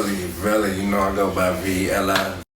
Veli, you know I go by Veli.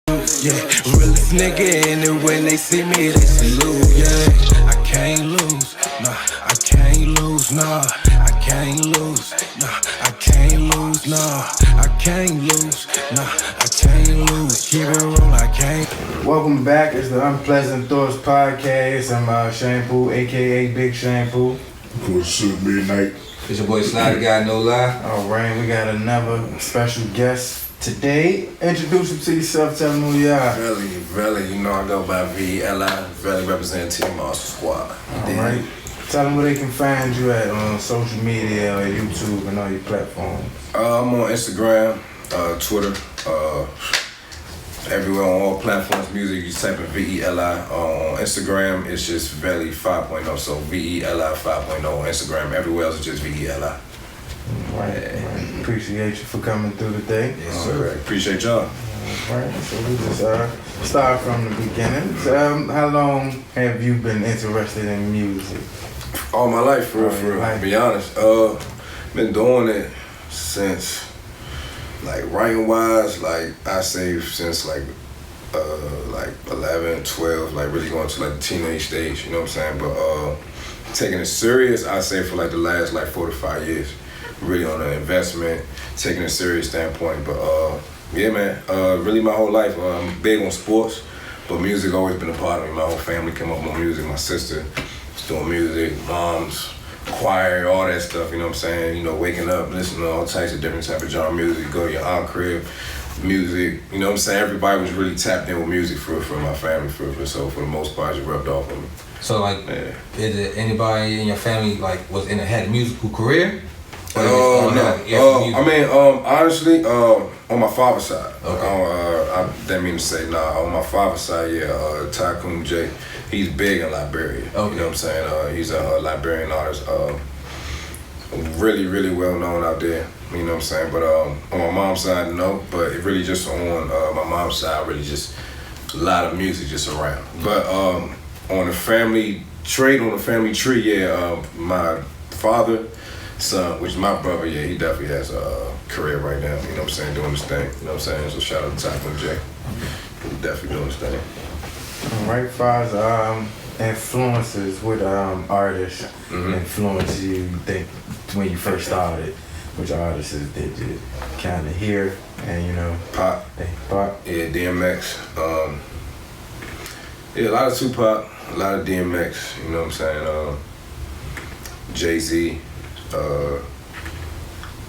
Yeah, realest nigga in it when they see me, they salute, yeah. I can't lose, nah, I can't lose, nah, I can't lose, nah, I can't lose, nah, I can't lose, nah, I can't lose, keep it roll, I can't. Welcome back, it's the Unpleasant Thoughts Podcast. I'm Shampoo, aka Big Shampoo. Of course, midnight. It's your boy Sly the Guy, no lie. Alright, we got another special guest today. Introduce him to yourself, tell him who you are. Veli, you know I go by Veli. Veli representing Team Monster Squad. Alright. Tell them where they can find you at on social media or YouTube and all your platforms. I'm on Instagram, Twitter, everywhere on all platforms. Music, you type in Veli. On Instagram, it's just Veli 5.0. So Veli 5.0 on Instagram. Everywhere else is just Veli. Right. Appreciate you for coming through today. Yes, sir. Appreciate y'all. Alright, so we just start from the beginning. So, how long have you been interested in music? All my life, for real. To be honest, been doing it since, like, writing wise, like I say since like 11, 12, like really going to like the teenage stage. You know what I'm saying? But taking it serious, I say for like the last like 4 to 5 years. Really on an investment, taking a serious standpoint. But yeah, man, really my whole life, I'm big on sports, but music always been a part of me. My whole family came up on music. My sister was doing music, mom's choir, all that stuff, you know what I'm saying? You know, waking up, listening to all types of different type of genre music, go to your aunt crib, music, you know what I'm saying? Everybody was really tapped in with music for my family, so for the most part, it rubbed off on me. So like, Yeah. Is it anybody in your family like had a musical career? No. I mean, honestly, on my father's side. Okay. I didn't mean to say nah. On my father's side, yeah, Tycoon J, he's big in Liberia. Okay. You know what I'm saying? He's a Liberian artist. Really, really well known out there. You know what I'm saying? But on my mom's side, no. But it really just on my mom's side, really just a lot of music just around. But on the family tree, yeah, my father, son, which is my brother, yeah, he definitely has a career right now, you know what I'm saying, doing his thing, you know what I'm saying, so shout out to Tycoon J, he's definitely doing his thing. Alright, as far as influences, what artists influenced you think when you first started? Which artists did you kind of hear and, you know? Pop. Yeah, DMX, yeah, a lot of Tupac, a lot of DMX, you know what I'm saying, Jay-Z,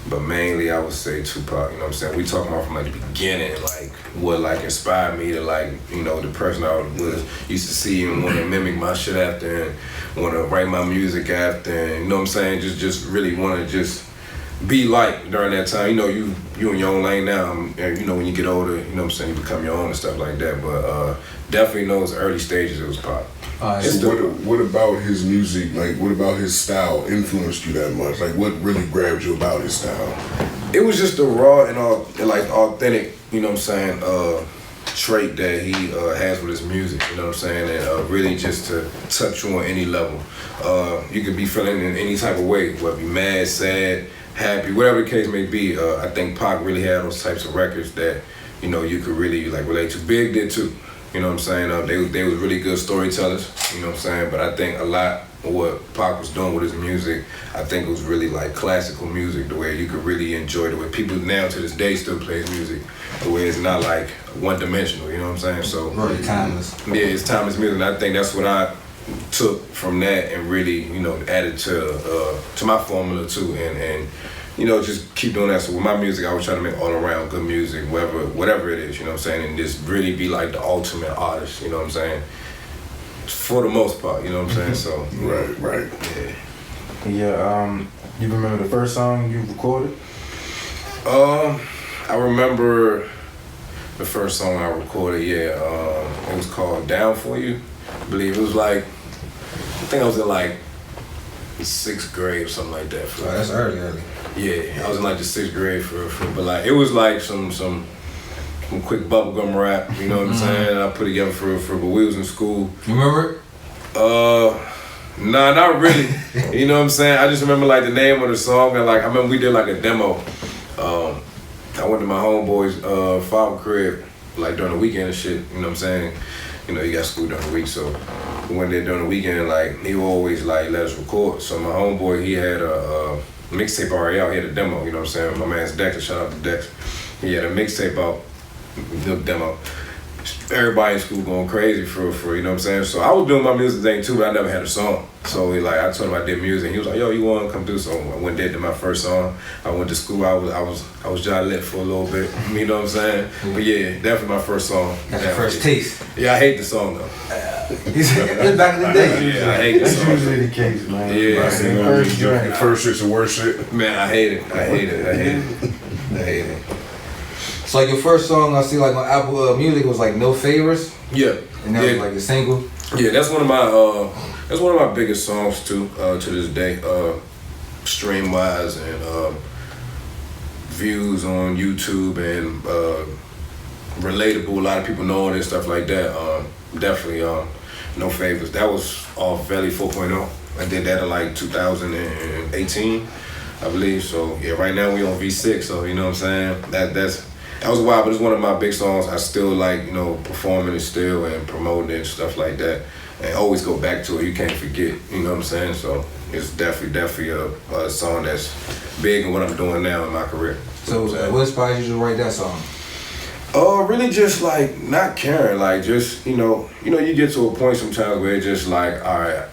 but mainly I would say Tupac, you know what I'm saying? We talking about from like the beginning, like what like inspired me to like, you know, the person I was used to see and want to mimic my shit after and want to write my music after and, you know what I'm saying? Just really want to just be like during that time. You know, you in your own lane now, and you know, when you get older, you know what I'm saying, you become your own and stuff like that, but definitely in those early stages it was Pop. So what about his music, like what about his style influenced you that much? Like what really grabbed you about his style? It was just the raw and all, like authentic, you know what I'm saying, trait that he has with his music, you know what I'm saying, and really just to touch you on any level. You could be feeling in any type of way, whether you mad, sad, happy, whatever the case may be. I think Pac really had those types of records that, you know, you could really like relate to. Big did too. You know what I'm saying? They was really good storytellers, you know what I'm saying? But I think a lot of what Pac was doing with his music, I think it was really like classical music, the way you could really enjoy the way people now to this day still play his music, the way it's not like one-dimensional, you know what I'm saying? So really timeless. Yeah, it's timeless music, and I think that's what I took from that and really, you know, added to my formula too, and you know, just keep doing that. So with my music, I was trying to make all around good music, whatever it is, you know what I'm saying, and just really be like the ultimate artist, you know what I'm saying, for the most part, you know what I'm saying. So Right. Yeah. Yeah. You remember the first song you recorded? I remember the first song I recorded. Yeah. It was called "Down for You." I believe it was like, I think I was in like the 6th grade or something like that. Oh, that's early. Yeah, I was in like the 6th grade but like it was like some quick bubblegum rap, you know what I'm saying? I put it together for but we was in school. You remember it? Nah, not really. You know what I'm saying? I just remember like the name of the song and like I remember we did like a demo I went to my homeboy's father crib like during the weekend and shit. You know what I'm saying? You know, you got school during the week, so we went there during the weekend. Like he would always like let us record. So my homeboy, he had a mixtape already out. He had a demo. You know what I'm saying? My man's Dexter. Shout out to Dex. He had a mixtape out, the demo. Everybody in school going crazy for you know what I'm saying. So I was doing my music thing too, but I never had a song. So I told him I did music. He was like, "Yo, you want to come through?" So I went there, did my first song. I went to school. I was jolly lit for a little bit. You know what I'm saying? But yeah, definitely my first song. That's your first taste. Yeah, I hate the song though. It's back in the day. Yeah, I hate the That's song. usually the case, man. Yeah, The first shit's the worst shit. man, I hate it. I hate it. I hate it. I hate it. So like your first song I see like on Apple Music was like No Favors, Yeah, and that was like the single. yeah. That's one of my biggest songs too. To this day, stream wise and views on YouTube and relatable. A lot of people know it and stuff like that. Definitely No Favors. That was off Veli 4.0. I did that in like 2018, I believe. So yeah, right now we on V6. So you know what I'm saying. That was a while, but it's one of my big songs. I still like, you know, performing it still and promoting it and stuff like that. And always go back to it. You can't forget, you know what I'm saying? So it's definitely a song that's big in what I'm doing now in my career. So what inspired you to write that song? Really just like not caring, like just, you know, you get to a point sometimes where it's just like, all right,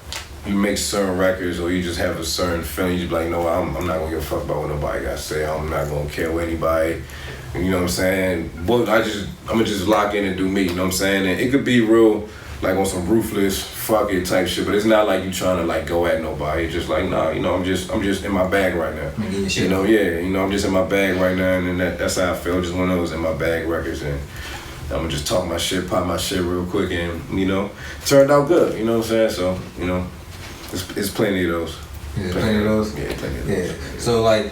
you make certain records or you just have a certain feeling, you just be like, you know what, I'm not gonna give a fuck about what nobody got to say. I'm not gonna care what anybody. You know what I'm saying? But I'm gonna just lock in and do me, you know what I'm saying? And it could be real, like on some ruthless, fuck it type shit, but it's not like you trying to like go at nobody. It's just like, nah, you know, I'm just in my bag right now. You know, yeah, you know, I'm just in my bag right now, and that's how I feel. Just one of those in my bag records, and I'm gonna just talk my shit, pop my shit real quick, and you know, turned out good. You know what I'm saying? So, you know, it's plenty of those. Yeah, plenty of those? Yeah, plenty of those. Yeah. So like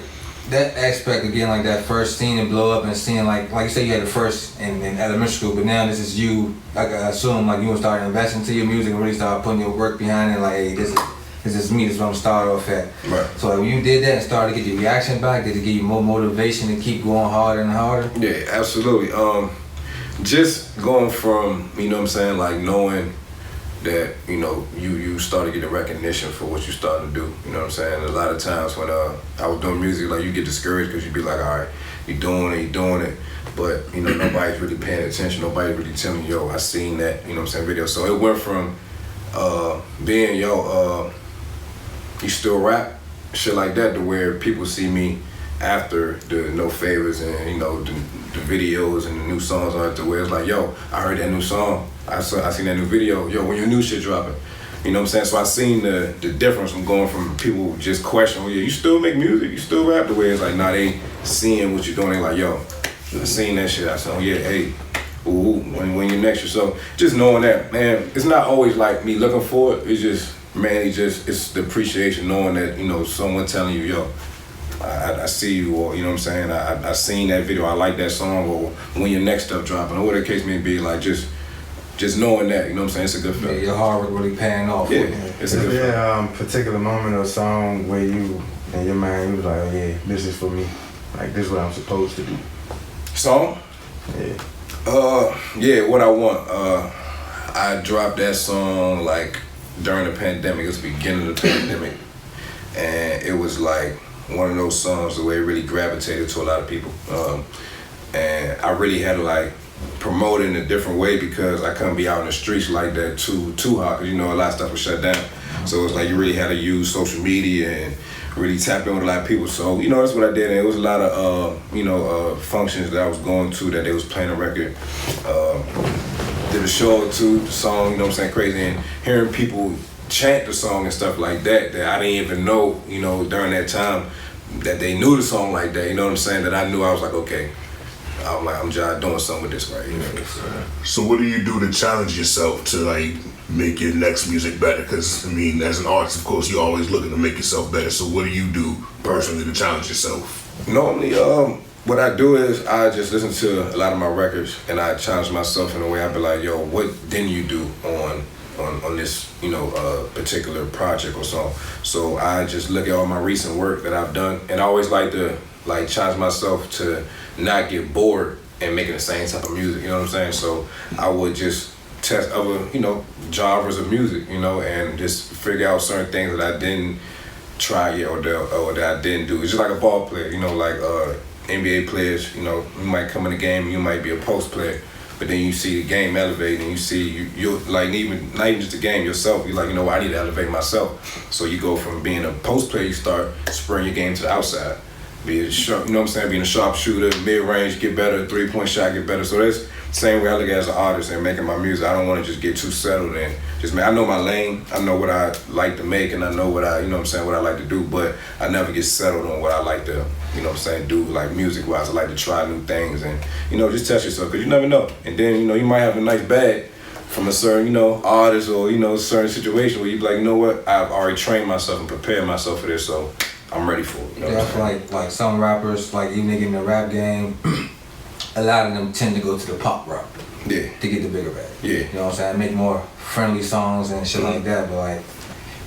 that aspect of getting like that first scene and blow up and seeing like you said you had the first in elementary school, but now this is you, like I assume like you would start investing into your music and really start putting your work behind it, like, hey, this is me, this is what I'm starting off at. Right. So like, when you did that and started to get your reaction back, did it give you more motivation to keep going harder and harder? Yeah, absolutely. Just going from, you know what I'm saying, like knowing that, you know, you start to get the recognition for what you start to do. You know what I'm saying? A lot of times when I was doing music, like you get discouraged because you be like, all right, you're doing it. But, you know, nobody's really paying attention. Nobody's really telling you, yo, I seen that, you know what I'm saying, video. So it went from being, you still rap, shit like that, to where people see me after the No Favors and, you know, the videos and the new songs on it, to where it's like, yo, I heard that new song. I seen that new video. Yo, when your new shit dropping? You know what I'm saying? So I seen the difference from going from people just questioning, yeah, you still make music, you still rap, the way it's like, nah, they seeing what you're doing, they like, yo, I seen that shit. I said, oh yeah, hey, ooh, when you're next year. So just knowing that, man, it's not always like me looking for it. It's just, man, it's the appreciation knowing that, you know, someone telling you, yo, I see you, or you know what I'm saying, I seen that video, I like that song, or when your next stuff dropping, or whatever the case may be, like just knowing that, you know what I'm saying, it's a good feeling. Yeah, your hard work really paying off. Yeah, it's a good feeling. Particular moment or song where you and your mind, you was like, oh yeah, this is for me, like this is what I'm supposed to do. Song? Yeah. Yeah, What I Want. I dropped that song like during the pandemic. It was the beginning of the pandemic, and it was like one of those songs the way it really gravitated to a lot of people. And I really had to like promote it in a different way because I couldn't be out in the streets like that too hot, because you know a lot of stuff was shut down. So it's like you really had to use social media and really tap in with a lot of people. So, you know, that's what I did. And it was a lot of, functions that I was going to that they was playing a record. Did a show or two, the song, you know what I'm saying, crazy. And hearing people chant the song and stuff like that I didn't even know, you know, during that time that they knew the song like that, you know what I'm saying, that I knew I was like, okay, I'm just doing something with this right here. So what do you do to challenge yourself to like make your next music better? Because I mean, as an artist, of course, you're always looking to make yourself better. So what do you do personally to challenge yourself? Normally, what I do is I just listen to a lot of my records and I challenge myself in a way. I be like, yo, what didn't you do on this, you know, particular project or song? So I just look at all my recent work that I've done, and I always like to like challenge myself to not get bored and making the same type of music. You know what I'm saying? So I would just test other, genres of music, and just figure out certain things that I didn't try yet or that I didn't do. It's just like a ball player, like NBA players. You might come in the game, you might be a post player. But then you see the game elevate, and you see you're like not even just the game yourself. You're like, I need to elevate myself. So you go from being a post player, you start spreading your game to the outside. Be a sharp, being a sharp shooter, mid range, get better, 3-point shot, get better. So that's the same way I look at it as an artist and making my music. I don't want to just get too settled and just I know my lane, I know what I like to make, and I know what I what I like to do. But I never get settled on what I like to do, like music-wise. I like to try new things and, just test yourself, because you never know. And then, you might have a nice bag from a certain, artist or, certain situation where you be like, you know what, I've already trained myself and prepared myself for this, so I'm ready for it. I feel like some rappers, like even in the rap game, a lot of them tend to go to the pop route. Yeah. To get the bigger bag. Yeah. You know what I'm saying? Make more friendly songs and shit like that, but like,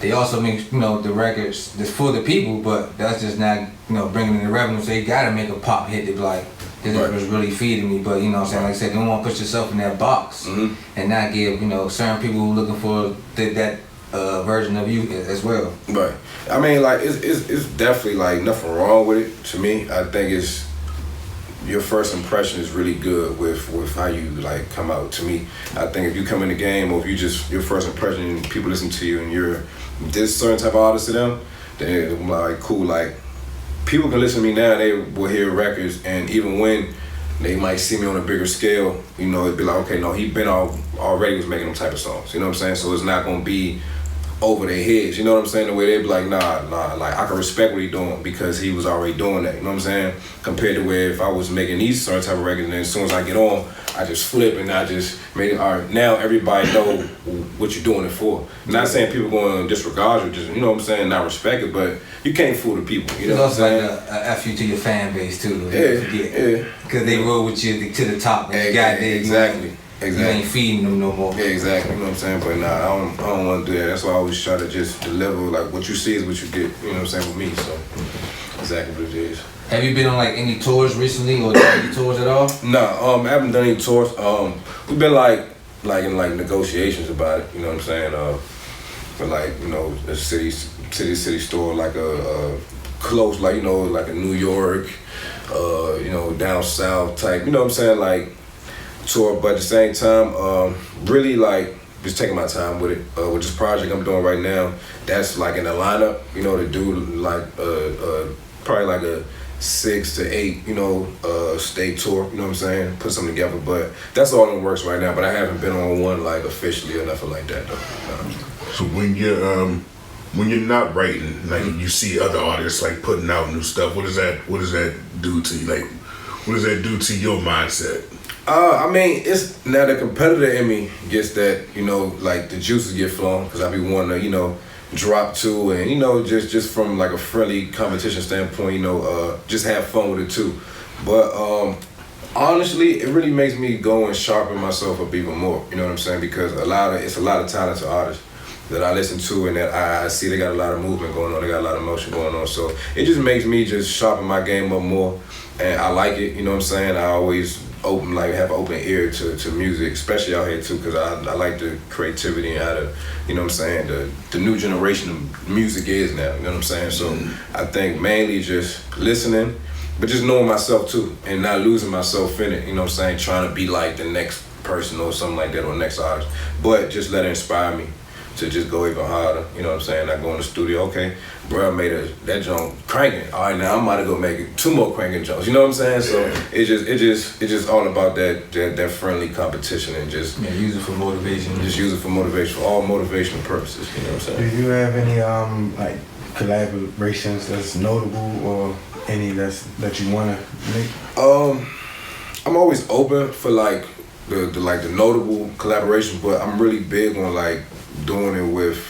they also make, the records that's for the people, but that's just not, bringing in the revenue. So you gotta make a pop hit to be like, this was really feeding me. But you know what I'm saying? Like I said, you don't want to put yourself in that box and not give, certain people who looking for that version of you as well. Right. I mean, like, it's definitely like nothing wrong with it to me. I think it's your first impression is really good with how you like come out. To me, I think if you come in the game, or if you just your first impression and people listen to you and you're this certain type of artist to them, then it's like cool. Like, people can listen to me now, they will hear records, and even when they might see me on a bigger scale, it'd be like, okay, no, he been already was making them type of songs. You know what I'm saying? So it's not gonna be over their heads, you know what I'm saying? The way they be like, nah, like I can respect what he doing because he was already doing that, you know what I'm saying? Compared to where if I was making these certain type of records, and then as soon as I get on, I just flip and I just made it, all right, now everybody know what you're doing it for. I'm not saying people going to disregard you, just, you know what I'm saying, not respect it, but you can't fool the people, you know what I'm saying? It's also like a F you to your fan base too. Yeah. Because they roll with you to the top, and you got there. Exactly. You ain't feeding them no more. Yeah, exactly. You know what I'm saying? But nah, I don't want to do that. That's why I always try to just deliver. Like, what you see is what you get. You know what I'm saying, with me. So, exactly what it is. Have you been on like any tours recently, or done any tours at all? Nah, I haven't done any tours. We've been like in like negotiations about it. You know what I'm saying? For like, a city store, like a close, like like a New York, down south type. You know what I'm saying? Like, tour, but at the same time, really like just taking my time with it. With this project I'm doing right now, that's like in the lineup, to do like probably like a 6 to 8, state tour, you know what I'm saying? Put something together, but that's all in the works right now. But I haven't been on one like officially or nothing like that though. So when you're not writing, like you see other artists like putting out new stuff, what does that do to you? Like, what does that do to your mindset? I mean, it's now the competitor in me gets that, like the juices get flowing, because I be wanting to, drop to, and just from like a friendly competition standpoint, just have fun with it too. But honestly, it really makes me go and sharpen myself up even more. You know what I'm saying? Because it's a lot of talented artists that I listen to and that I see they got a lot of movement going on, they got a lot of motion going on. So it just makes me just sharpen my game up more, and I like it. You know what I'm saying? I always have an open ear to music, especially out here too, because I like the creativity and how to, you know what I'm saying, the new generation of music is now, you know what I'm saying? So I think mainly just listening, but just knowing myself too, and not losing myself in it, you know what I'm saying, trying to be like the next person or something like that, or next artist, but just let it inspire me to just go even harder, you know what I'm saying? I go in the studio, okay, bro, I made that joint cranking. All right, now I'm about to go make 2 more cranking joints. You know what I'm saying? So it's just all about that friendly competition, and just use it for motivation. Just use it for motivation, for all motivational purposes. You know what I'm saying? Do you have any like collaborations that's notable, or any that you wanna make? I'm always open for like the notable collaboration, but I'm really big on like doing it with,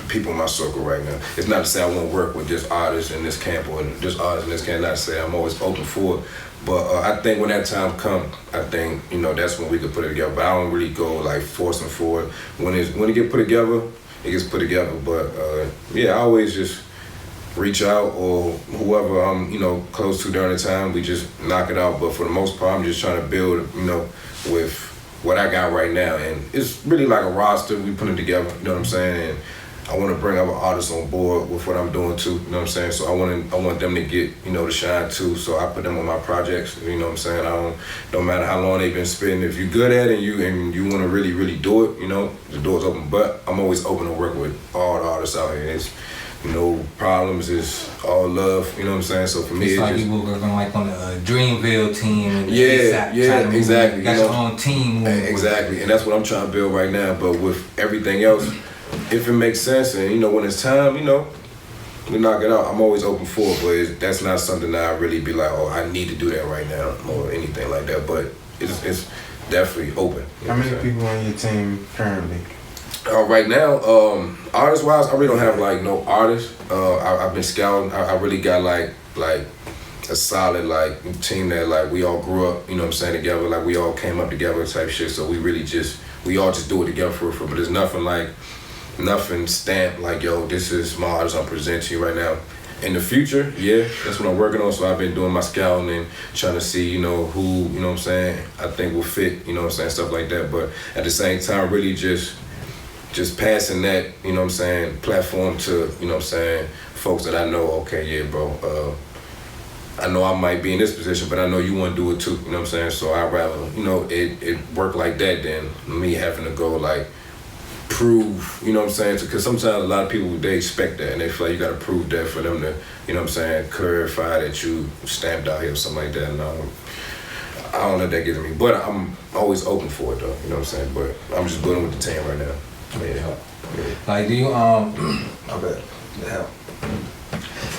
people in my circle right now. It's not to say I won't work with this artist in this camp or this artist in this camp, not to say I'm always open for it. But I think when that time comes, I think, that's when we could put it together. But I don't really go like forcing for it. When it get put together, it gets put together. But I always just reach out, or whoever I'm, close to during the time, we just knock it out. But for the most part, I'm just trying to build, with what I got right now. And it's really like a roster we putting together, you know what I'm saying? And I want to bring other artists on board with what I'm doing too, you know what I'm saying? So I want them to get, the shine too. So I put them on my projects, you know what I'm saying? No matter how long they've been spitting, if you're good at it and you want to really, really do it, the door's open. But I'm always open to work with all the artists out here. It's no problems, it's all love, you know what I'm saying? So for me, it's like you were working like on the Dreamville team. And exactly. You got your own team. Exactly, and that's what I'm trying to build right now. But with everything else, if it makes sense and when it's time, we knock it out. I'm always open for it, but that's not something that I really be like, oh, I need to do that right now or anything like that. But it's definitely open. How many people on your team currently? Right now, artist wise, I really don't have like no artists. I've been scouting. I really got like a solid like team that like we all grew up, together. Like we all came up together type shit. So we all just do it together for. But there's nothing stamped like, yo, this is my artist I'm presenting to you right now. In the future, yeah, that's what I'm working on. So I've been doing my scouting and trying to see, who, I think will fit, stuff like that. But at the same time, really just passing that, platform to, folks that I know, okay, yeah, bro, I know I might be in this position, but I know you want to do it too, So I'd rather, it work like that than me having to go like prove, because sometimes a lot of people, they expect that and they feel like you got to prove that for them to, clarify that you stamped out here or something like that. And I don't let that get to me, but I'm always open for it though, but I'm just building with the team right now. Yeah. Like, do you I bet the help.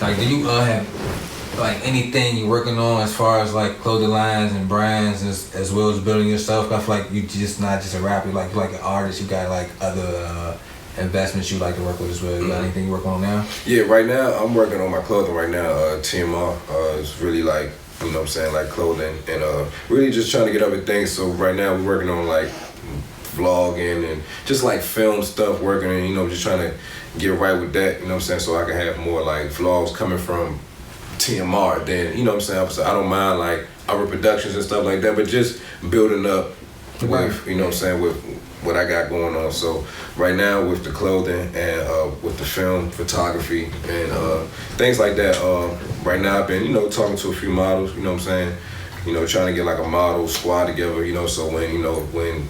Like, do you have like anything you're working on as far as like clothing lines and brands as well as building yourself? I feel like you just not just a rapper, like you're like an artist. You got like other investments you like to work with as well. You got anything you working on now? Yeah, right now I'm working on my clothing right now. TMR is really like like clothing and really just trying to get everything. So right now we're working on like vlogging and just like film stuff, working and just trying to get right with that, so I can have more like vlogs coming from TMR then, so I don't mind like our productions and stuff like that, but just building up with, with what I got going on. So right now with the clothing and with the film photography and things like that, right now I've been, talking to a few models, trying to get like a model squad together, so when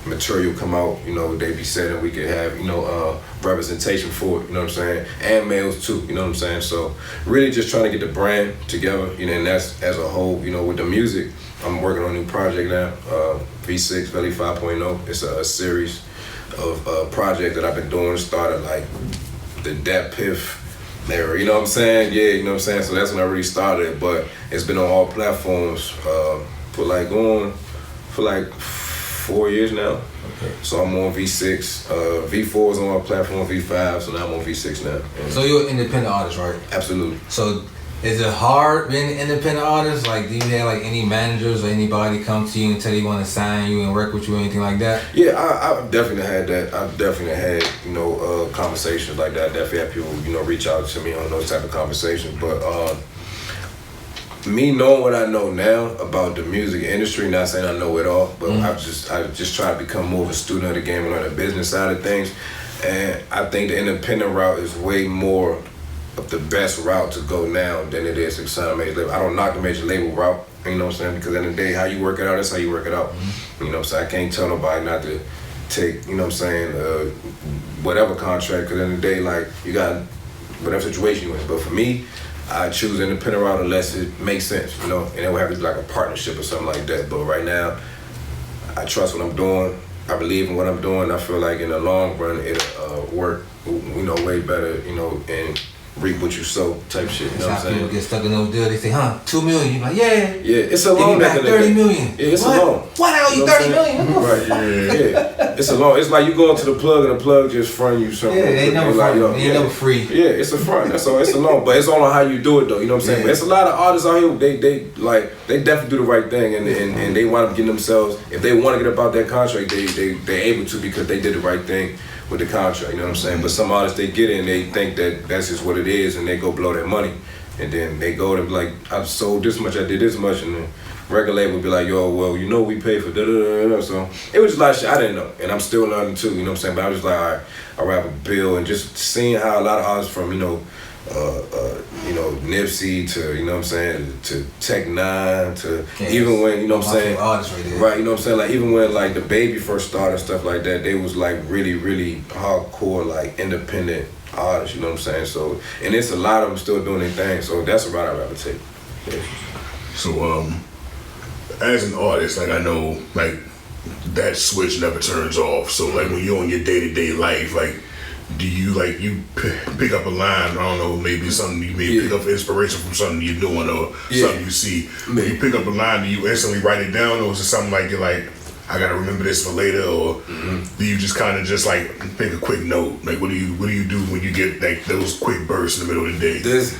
material come out, they be said that we could have, representation for it, and males too, so really just trying to get the brand together, and that's as a whole, with the music. I'm working on a new project now, V6, Veli 5.0. It's a series of projects that I've been doing, started like the Dat Piff era, Yeah, so that's when I really started, but it's been on all platforms for like 4 years now. Okay. So I'm on V6, V4 is on our platform, V5, so now I'm on V6 now. And so you're an independent artist, right? Absolutely. So is it hard being an independent artist? Like, do you have like any managers or anybody come to you and tell you want to sign you and work with you or anything like that? Yeah, I've definitely had that. I've definitely had, conversations like that. I definitely had people, reach out to me on those type of conversations. But me knowing what I know now about the music industry, not saying I know it all, but I just try to become more of a student of the game and learn the business side of things. And I think the independent route is way more of the best route to go now than it is to sign a major label. I don't knock the major label route, because at the end of the day, how you work it out, that's how you work it out. So I can't tell nobody not to take, whatever contract, because at the end of the day, like, you got whatever situation you're in. But for me, I choose independent route unless it makes sense, and it would have to be like a partnership or something like that. But right now, I trust what I'm doing. I believe in what I'm doing. I feel like in the long run, it'll work, way better, and reap what you sow type shit. You know what I'm saying? People get stuck in those deals. They say, $2 million. You're like, yeah. Yeah, it's a loan. Back 30 million. Yeah, it's a loan. What the hell you 30 million? Right. Yeah. It's a loan. It's like you go into the plug and the plug just front you something. Yeah, they never front. They never free. Yeah, it's a front. That's all. It's a loan, but it's all on how you do it though. You know what I'm saying? Yeah. But it's a lot of artists out here. They definitely do the right thing, and they wind up getting themselves. If they want to get about that contract, they able to because they did the right thing with the contract, you know what I'm saying? But some artists, they get it and they think that that's just what it is, and they go blow their money. And then they go to be like, I sold this much, I did this much, and then record label would be like, yo, well, you know we pay for da-da-da-da. So it was just a lot of shit I didn't know, and I'm still learning too, you know what I'm saying? But I was just like, all right, I rap a bill, and just seeing how a lot of artists from, Nipsey to, you know what I'm saying, to Tech Nine to even when, you know what I'm saying, right, you know what I'm saying, like even when like the Baby first started and stuff like that, they was like really, really hardcore, like independent artists, you know what I'm saying? So, and it's a lot of them still doing their thing, so that's a route I rather take. Yeah. So, as an artist, like I know, like that switch never turns off. So, like when you're on your day-to-day life, like do you like pick up a line? I don't know, maybe something you may pick up inspiration from something you're doing or something you see. When you pick up a line, do you instantly write it down, or is it something like you're like, I gotta remember this for later, or do you just kind of just like make a quick note? Like what do you do when you get like those quick bursts in the middle of the day? This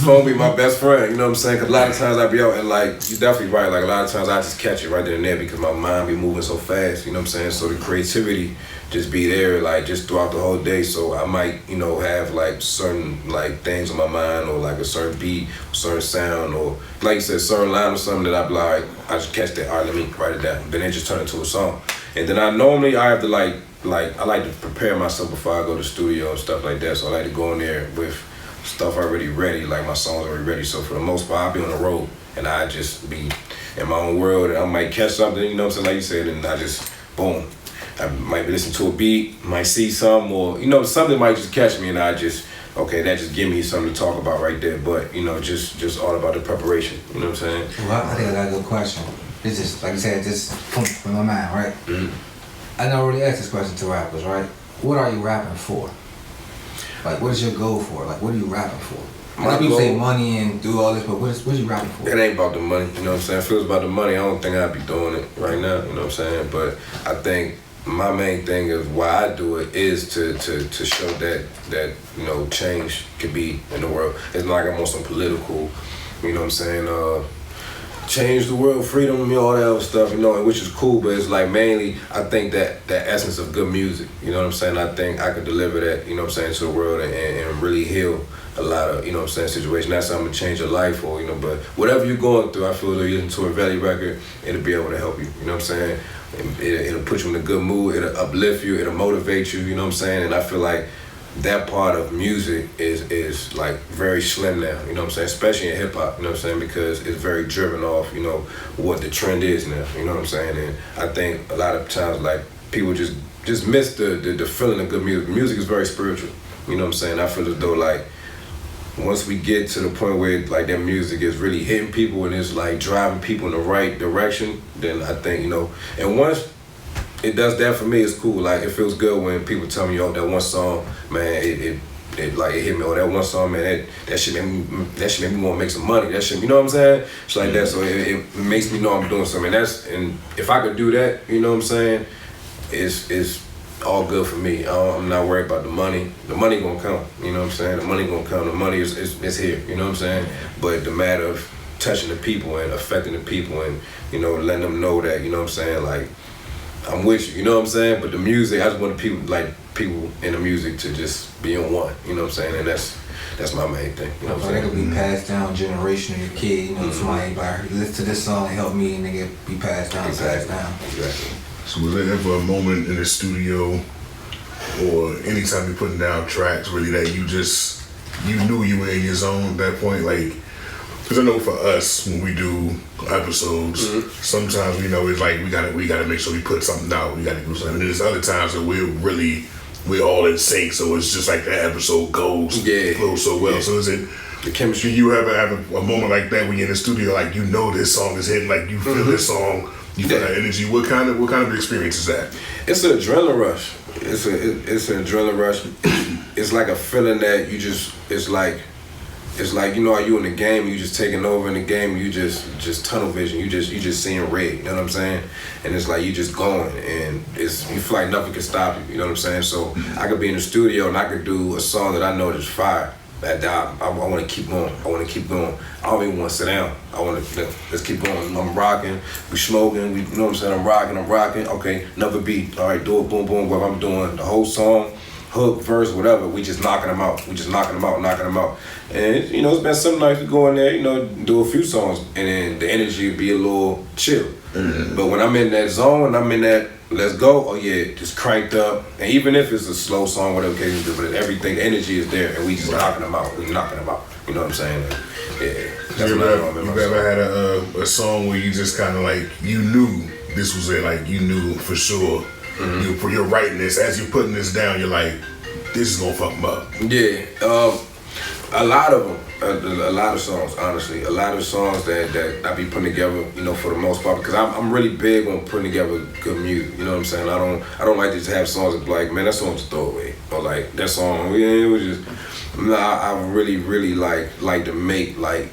phone be my best friend, you know what I'm saying? Cause a lot of times I be out and like, you're definitely right, like a lot of times I just catch it right there and there because my mind be moving so fast, you know what I'm saying? So the creativity just be there like just throughout the whole day. So I might, have like certain like things on my mind or like a certain beat, certain sound, or like you said, certain line or something that I be like, I just catch that, all right, let me write it down. Then it just turn into a song. And then I have to like I like to prepare myself before I go to the studio and stuff like that. So I like to go in there with stuff already ready, like my songs already ready. So for the most part, I'll be on the road and I just be in my own world and I might catch something, you know what I'm saying, like you said, and I just, boom. I might be listening to a beat, might see something, or, something might just catch me and I just, okay, that just give me something to talk about right there. But, just all about the preparation, you know what I'm saying? Well, I think I got a good question. It's just, like you said, just from my mind, right? Mm-hmm. I never really asked this question to rappers, right? What are you rapping for? Like, what is your goal for? Like, what are you rapping for? A lot of people say money and do all this, but what are you rapping for? It ain't about the money, you know what I'm saying? If it was about the money, I don't think I'd be doing it right now, you know what I'm saying? But I think my main thing is why I do it is to show that change could be in the world. It's not like I'm on some political, you know what I'm saying, change the world, freedom, all that other stuff, which is cool, but it's like mainly I think that essence of good music, you know what I'm saying? I think I could deliver that, you know what I'm saying, to the world and really heal a lot of, situations. Not something to change your life or, but whatever you're going through, I feel like you listen to a Veli record, it'll be able to help you, you know what I'm saying? It'll put you in a good mood, it'll uplift you, it'll motivate you, you know what I'm saying? And I feel like that part of music is like very slim now, you know what I'm saying? Especially in hip hop, you know what I'm saying? Because it's very driven off, what the trend is now, you know what I'm saying? And I think a lot of times like people just miss the feeling of good music. Music is very spiritual, you know what I'm saying? I feel as though like once we get to the point where like that music is really hitting people and it's like driving people in the right direction, then I think, and once it does that for me, it's cool. Like it feels good when people tell me, yo, that one song, man, it hit me. Or that one song, man, that shit made me want to make some money. That shit, you know what I'm saying? It's like that. So it makes me know I'm doing something. And if I could do that, you know what I'm saying? It's all good for me. I'm not worried about the money. The money gonna come. You know what I'm saying? The money gonna come. The money is here. You know what I'm saying? But the matter of touching the people and affecting the people and letting them know that, you know what I'm saying, like I'm with you, you know what I'm saying? But the music, I just want people in the music to just be on one, you know what I'm saying? And that's my main thing, you know what I'm saying? That could be passed down generationally. Your kid, somebody like listen to this song and help me, and they get be passed down, Exactly. passed down. Exactly. So was there ever a moment in the studio or anytime you're putting down tracks really that you knew you were in your zone at that point? Like, because I know for us, when we do episodes, sometimes we know it's like we gotta make sure we put something out. We gotta do something. And there's other times that we're all in sync. So it's just like the episode flows so well. Yeah. So is it the chemistry? Do you ever have a moment like that when you're in the studio, like this song is hitting, like you feel this song, you feel that energy? What kind of experience is that? It's an adrenaline rush. It's an adrenaline rush. It's like a feeling that it's like how you in the game, you just taking over in the game, you just tunnel vision, you just seeing red, you know what I'm saying? And it's like you just going and you feel like nothing can stop you, you know what I'm saying? So I could be in the studio and I could do a song that I know is fire, I want to keep going. I want to keep going. I don't even want to sit down. I want to let's keep going. I'm rocking. We smoking. We, you know what I'm saying? I'm rocking. Okay, another beat. All right, do it. Boom, boom. Whatever I'm doing, the whole song, hook, verse, whatever. We just knocking them out. Knocking them out. And you know, it's been some nights we go in there, you know, do a few songs, and then the energy be a little chill. Mm-hmm. But when I'm in that zone, and I'm in that let's go, oh yeah, just cranked up. And even if it's a slow song, whatever case, but everything, the energy is there, and we just knocking them out. We knocking them out. You know what I'm saying? And, yeah. That's you ever had a song where you just kind of like, you knew this was it, like you knew for sure. Mm-hmm. You're writing this, as you're putting this down, you're like, this is gonna fuck them up. Yeah, a lot of them, a lot of songs, honestly, a lot of songs that I be putting together, you know, for the most part, because I'm really big on putting together good music. You know what I'm saying? I don't like to just have songs that be like, man, that song's a throwaway, or like that song, yeah, it was just. I really like to make like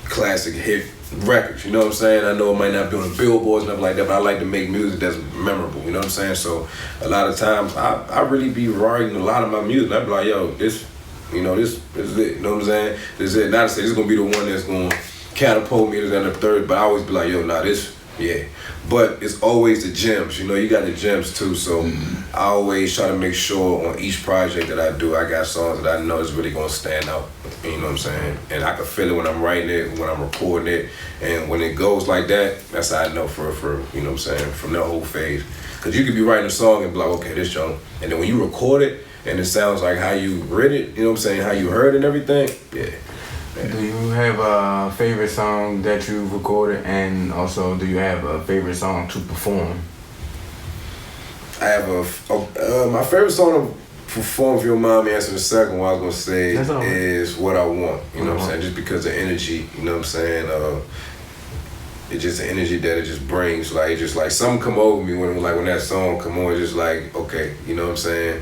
classic hit records, you know what I'm saying? I know it might not be on the billboards and stuff like that, but I like to make music that's memorable, you know what I'm saying? So a lot of times I really be writing a lot of my music, and I be like, yo, this is it, you know what I'm saying? This is it. Not to say this is gonna be the one that's gonna catapult me to the third, but I always be like, yo, nah, this, yeah. But it's always the gems, you know, you got the gems too, so I always try to make sure on each project that I do, I got songs that I know is really gonna stand out, you know what I'm saying? And I can feel it when I'm writing it, when I'm recording it, and when it goes like that, that's how I know for you know what I'm saying, from that whole phase. Cause you could be writing a song and be like, okay, this joint, and then when you record it, and it sounds like how you read it, you know what I'm saying, how you heard it and everything, yeah. Do you have a favorite song that you've recorded, and also do you have a favorite song to perform? I have my favorite song to perform, if you don't mind me answering the second one, I was gonna say is What I Want, you know what I'm saying, just because of energy, you know what I'm saying, it's just the energy that it just brings, like, it's just like something come over me when that song come on, it's just like, okay, you know what I'm saying.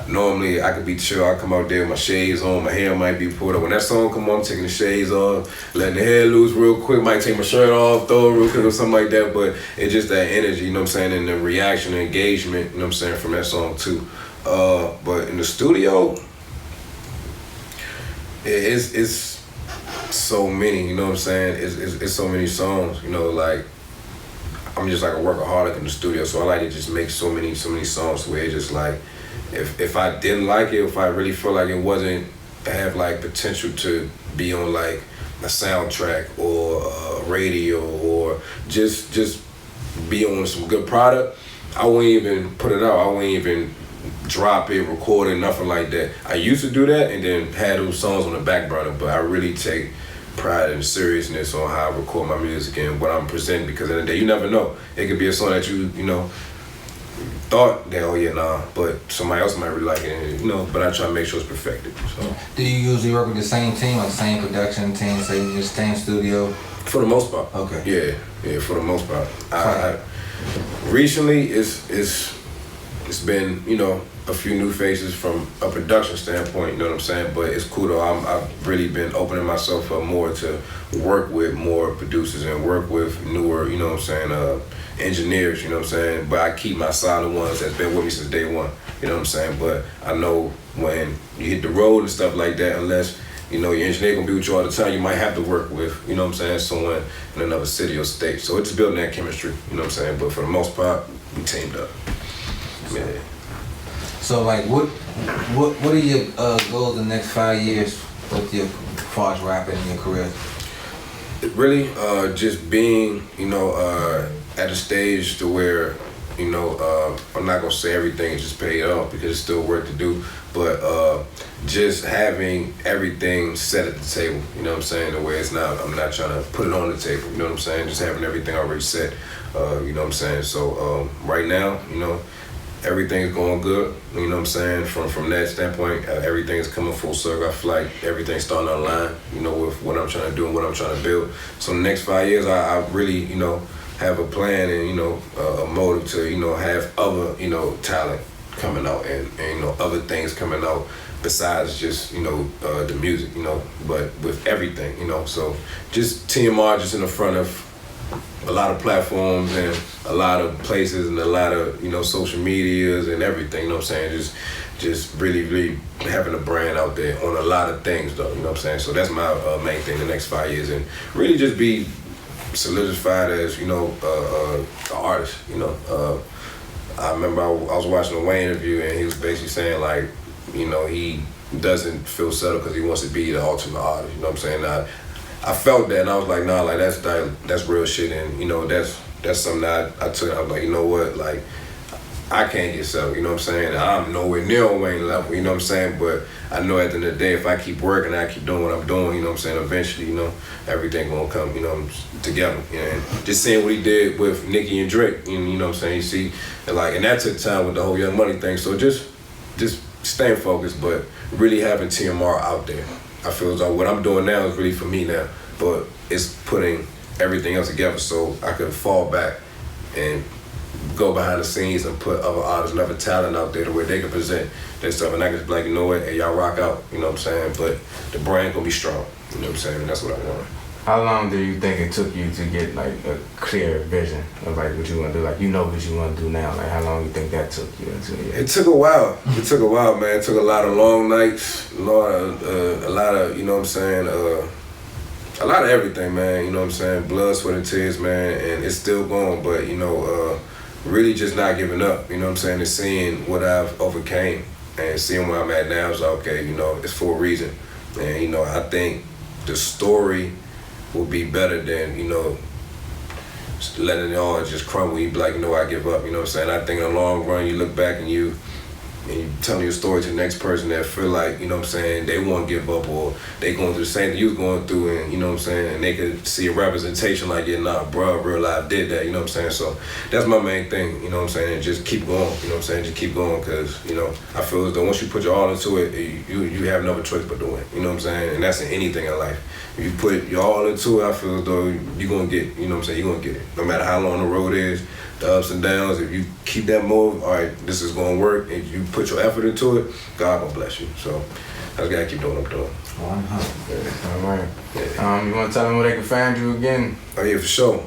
Normally I could be chill, I come out there with my shades on, my hair might be pulled up. When that song come on, I'm taking the shades off, letting the hair loose real quick, might take my shirt off, throw it real quick or something like that, but it's just that energy, you know what I'm saying, and the reaction and engagement, you know what I'm saying, from that song too. But in the studio, it's so many, you know what I'm saying, it's so many songs, you know, like, I'm just like a workaholic in the studio, so I like to just make so many songs where it's just like, if I didn't like it, if I really feel like it wasn't have like potential to be on like a soundtrack or a radio or just be on some good product, I wouldn't even put it out. I wouldn't even drop it, record it, nothing like that. I used to do that and then had those songs on the back burner, but I really take pride and seriousness on how I record my music and what I'm presenting, because at the end of the day, you never know. It could be a song that you know, thought that, oh yeah, nah, but somebody else might really like it, and, you know, but I try to make sure it's perfected. So. Do you usually work with the same team, like same production team, same studio? For the most part. Okay. Yeah, for the most part. I recently it's been, you know, a few new faces from a production standpoint, you know what I'm saying? But it's cool though. I've really been opening myself up more to work with more producers and work with newer, you know what I'm saying, engineers, you know what I'm saying? But I keep my solid ones that's been with me since day one, you know what I'm saying? But I know when you hit the road and stuff like that, unless, you know, your engineer gonna be with you all the time, you might have to work with, you know what I'm saying, someone in another city or state. So it's building that chemistry, you know what I'm saying? But for the most part, we teamed up. Yeah. So like, what are your goals in the next 5 years with your far as rapping in your career? Really, just being, you know, at a stage to where, you know, I'm not gonna say everything is just paid off because there's still work to do, but just having everything set at the table, you know what I'm saying, the way it's not, I'm not trying to put it on the table, you know what I'm saying, just having everything already set, you know what I'm saying, so right now, you know, everything's going good, you know what I'm saying, from that standpoint, everything's coming full circle. I feel like everything's starting to align, you know, with what I'm trying to do and what I'm trying to build. So in the next 5 years, I really, you know, have a plan and, you know, a motive to, you know, have other, you know, talent coming out and you know, other things coming out besides just, you know, the music, you know, but with everything, you know. So just TMR just in the front of a lot of platforms and a lot of places and a lot of, you know, social medias and everything, you know what I'm saying? Just really having a brand out there on a lot of things though, you know what I'm saying? So that's my main thing the next 5 years, and really just be solidified as, you know, an artist, you know. I remember I was watching a Wayne interview and he was basically saying like, you know, he doesn't feel settled because he wants to be the ultimate artist, you know what I'm saying? I felt that and I was like, nah, like that's real shit, and you know, that's something that I took. I was like, you know what, like I can't get settled, you know what I'm saying? I'm nowhere near on Wayne level, you know what I'm saying? But I know at the end of the day, if I keep working, I keep doing what I'm doing, you know what I'm saying? Eventually, you know, everything gonna come, you know, together. And just seeing what he did with Nicki and Drake, you know what I'm saying? You see, and that took time with the whole Young Money thing. So just staying focused, but really having TMR out there. I feel as though what I'm doing now is really for me now, but it's putting everything else together so I can fall back and go behind the scenes and put other artists and other talent out there to where they can present their stuff, and I can just be like, you know what, hey, y'all rock out, you know what I'm saying? But the brand gonna be strong, you know what I'm saying? And that's what I want. How long do you think it took you to get like a clear vision of like what you want to do? Like, you know what you want to do now. Like, how long you think that took you into it? It took a while. It took a while, man. It took a lot of long nights, a lot of, you know what I'm saying, a lot of everything, man. You know what I'm saying? Blood, sweat, and tears, man. And it's still going, but you know, really just not giving up. You know what I'm saying? And seeing what I've overcame and seeing where I'm at now is like, okay, you know, it's for a reason. And you know, I think the story will be better than, you know, letting it all just crumble. You be like, you know, I give up, you know what I'm saying? I think in the long run, you look back and you telling your story to the next person that feel like, you know what I'm saying, they won't give up, or they going through the same thing you was going through, and you know what I'm saying, and they could see a representation like, yeah, nah, bro, real life did that, you know what I'm saying? So that's my main thing, you know what I'm saying, and just keep going, you know what I'm saying, just keep going, because, you know, I feel as though once you put your all into it, you have no choice but doing it, you know what I'm saying, and that's in anything in life. If you put your all into it, I feel as though you're going to get, you know what I'm saying, you're going to get it. No matter how long the road is, the ups and downs, if you keep that move, all right, this is going to work, and you put your effort into it, God going to bless you. So I just got to keep doing what I'm doing. 100. All right. Yeah. You want to tell them where they can find you again? Oh, yeah, for sure.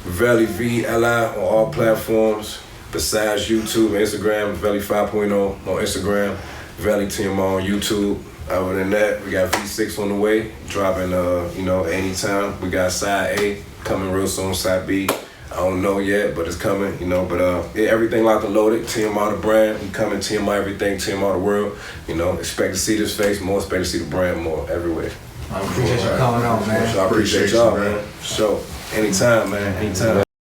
Veli, V-L-I, on all platforms, besides YouTube and Instagram, Veli 5.0 on Instagram, Veli TMR on YouTube. Other than that, we got V6 on the way, dropping, you know, anytime. We got Side A coming real soon, Side B. I don't know yet, but it's coming, you know. But yeah, everything locked and loaded. TMR the brand, we coming. TMR everything. TMR the world. You know, expect to see this face more. Expect to see the brand more everywhere. I appreciate you coming on, man. I appreciate y'all, man. For sure. Anytime, man. Anytime.